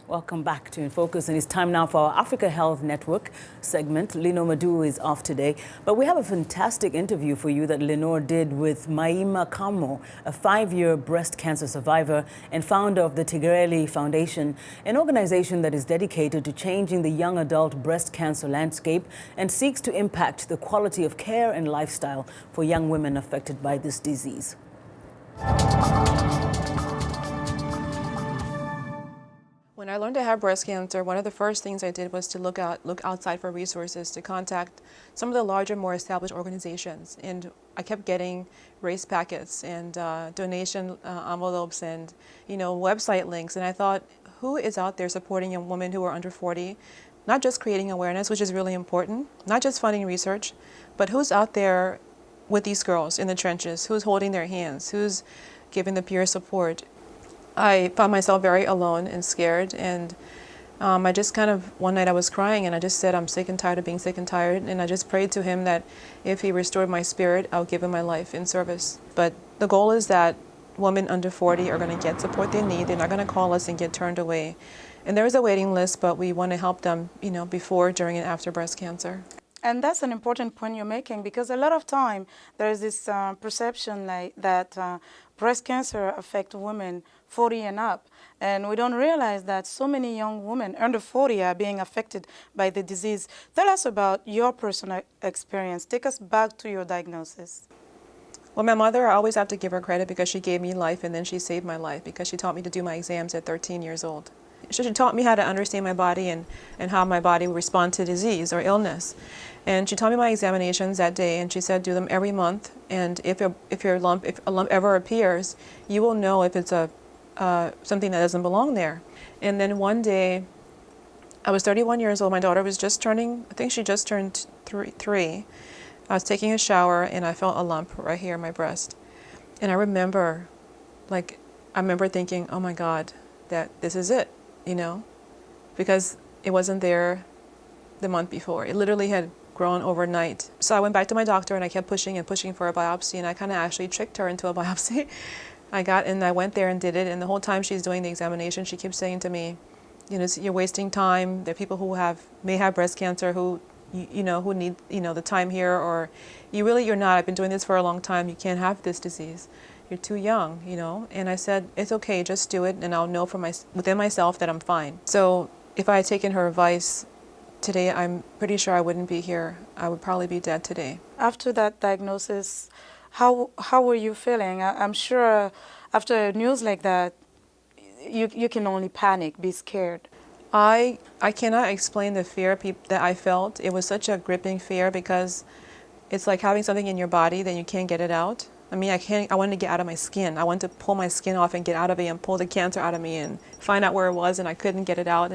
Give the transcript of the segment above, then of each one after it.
Welcome back to In Focus, and it's time now for our Africa Health Network segment. Linord Moudou is off today, but we have a fantastic interview for you that Linord did with Maimah Karmo, a 5-year breast cancer survivor and founder of the Tigerlily Foundation, an organization that is dedicated to changing the young adult breast cancer landscape and seeks to impact the quality of care and lifestyle for young women affected by this disease. When I learned I had breast cancer, one of the first things I did was to look outside for resources, to contact some of the larger, more established organizations. And I kept getting race packets and donation envelopes and, website links. And I thought, who is out there supporting young women who are under 40? Not just creating awareness, which is really important, not just funding research, but who's out there with these girls in the trenches, who's holding their hands, who's giving the peer support. I found myself very alone and scared, and I just one night I was crying and I just said, I'm sick and tired of being sick and tired, and I just prayed to him that if he restored my spirit, I'll give him my life in service. But the goal is that women under 40 are going to get support they need. They're not going to call us and get turned away. And there is a waiting list, but we want to help them, before, during, and after breast cancer. And that's an important point you're making, because a lot of time there is this perception that breast cancer affects women 40 and up, and we don't realize that so many young women under 40 are being affected by the disease. Tell us about your personal experience. Take us back to your diagnosis. Well, my mother, I always have to give her credit because she gave me life, and then she saved my life because she taught me to do my exams at 13 years old. She taught me how to understand my body and how my body would respond to disease or illness. And she taught me my examinations that day, and she said do them every month. And if a lump ever appears, you will know if it's something that doesn't belong there. And then one day, I was 31 years old. My daughter was just turning, I think she just turned three. I was taking a shower and I felt a lump right here in my breast. And I remember thinking, oh my God, that this is it, because it wasn't there the month before. It literally had grown overnight. So I went back to my doctor and I kept pushing and pushing for a biopsy, and I kind of actually tricked her into a biopsy. I went there and did it, and the whole time she's doing the examination, she keeps saying to me, you're wasting time. There are people who may have breast cancer who need, the time here, or you're not. I've been doing this for a long time. You can't have this disease. You're too young, And I said, it's okay, just do it, and I'll know within myself that I'm fine. So if I had taken her advice today, I'm pretty sure I wouldn't be here. I would probably be dead today. After that diagnosis, how were you feeling? I'm sure after news like that, you can only panic, be scared. I cannot explain the fear that I felt. It was such a gripping fear because it's like having something in your body that you can't get it out. I mean, I wanted to get out of my skin. I wanted to pull my skin off and get out of it and pull the cancer out of me and find out where it was, and I couldn't get it out.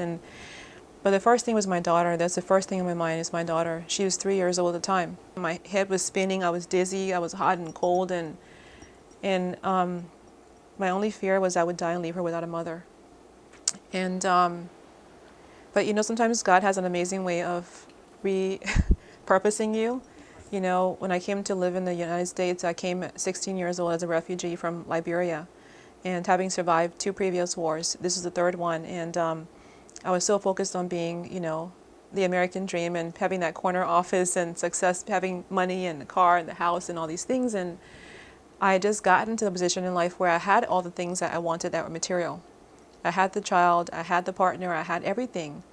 But the first thing was my daughter. That's the first thing in my mind is my daughter. She was 3 years old at the time. My head was spinning. I was dizzy. I was hot and cold, and my only fear was I would die and leave her without a mother. And but sometimes God has an amazing way of repurposing you. When I came to live in the United States, I came at 16 years old as a refugee from Liberia, and having survived 2 previous wars, this is the 3rd one, and I was so focused on being, the American dream and having that corner office and success, having money and a car and the house and all these things, and I just got into the position in life where I had all the things that I wanted that were material. I had the child, I had the partner, I had everything,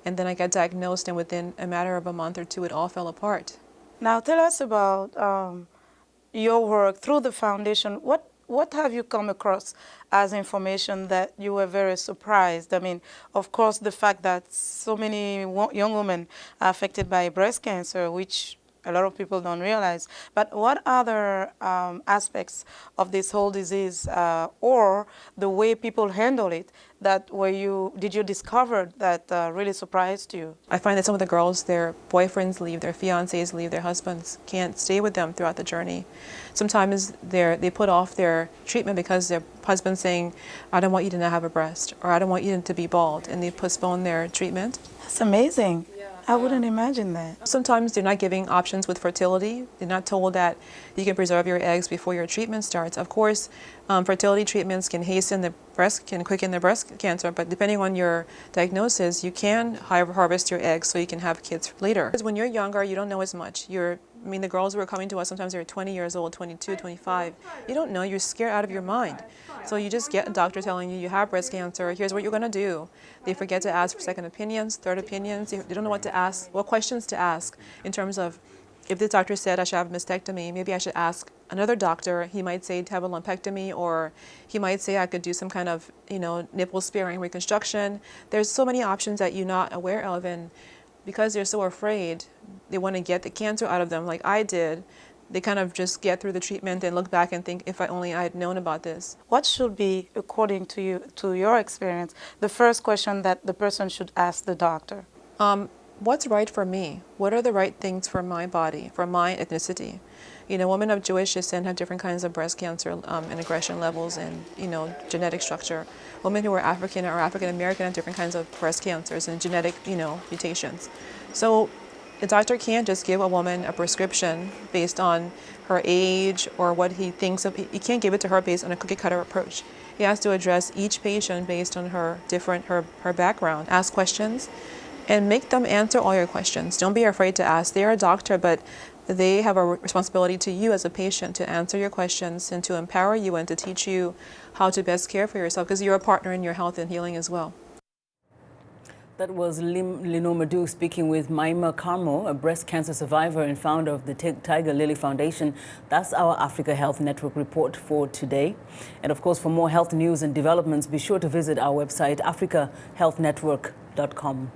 and then I got diagnosed, and within a matter of a month or 2, it all fell apart. Now tell us about your work through the foundation. What have you come across as information that you were very surprised? I mean, of course, the fact that so many young women are affected by breast cancer, which a lot of people don't realize. But what other aspects of this whole disease or the way people handle it did you discover that really surprised you? I find that some of the girls, their boyfriends leave, their fiancés leave, their husbands can't stay with them throughout the journey. Sometimes they put off their treatment because their husband's saying, I don't want you to not have a breast, or I don't want you to be bald, and they postpone their treatment. That's amazing. I wouldn't imagine that. Sometimes they're not giving options with fertility. They're not told that you can preserve your eggs before your treatment starts. Of course, fertility treatments can quicken the breast cancer, but depending on your diagnosis, you can harvest your eggs so you can have kids later. Because when you're younger, you don't know as much. The girls who are coming to us, sometimes they're 20 years old, 22, 25. You don't know, you're scared out of your mind. So you just get a doctor telling you have breast cancer, here's what you're going to do. They forget to ask for second opinions, third opinions. They don't know what to ask, what questions to ask in terms of, if the doctor said I should have a mastectomy, maybe I should ask another doctor. He might say to have a lumpectomy, or he might say I could do some kind of, nipple sparing reconstruction. There's so many options that you're not aware of, and because they're so afraid, they want to get the cancer out of them like I did. They kind of just get through the treatment and look back and think, if I had known about this. What should be, according to you, to your experience, the first question that the person should ask the doctor? What's right for me? What are the right things for my body, for my ethnicity? Women of Jewish descent have different kinds of breast cancer and aggression levels and, genetic structure. Women who are African or African American have different kinds of breast cancers and genetic, mutations. So the doctor can't just give a woman a prescription based on her age or what he thinks of. He can't give it to her based on a cookie cutter approach. He has to address each patient based on her background, ask questions, and make them answer all your questions. Don't be afraid to ask. They're a doctor, but they have a responsibility to you as a patient to answer your questions and to empower you and to teach you how to best care for yourself, because you're a partner in your health and healing as well. That was Linord Moudou speaking with Maimah Karmo, a breast cancer survivor and founder of the Tigerlily Foundation. That's our Africa Health Network report for today. And of course, for more health news and developments, be sure to visit our website, africahealthnetwork.com.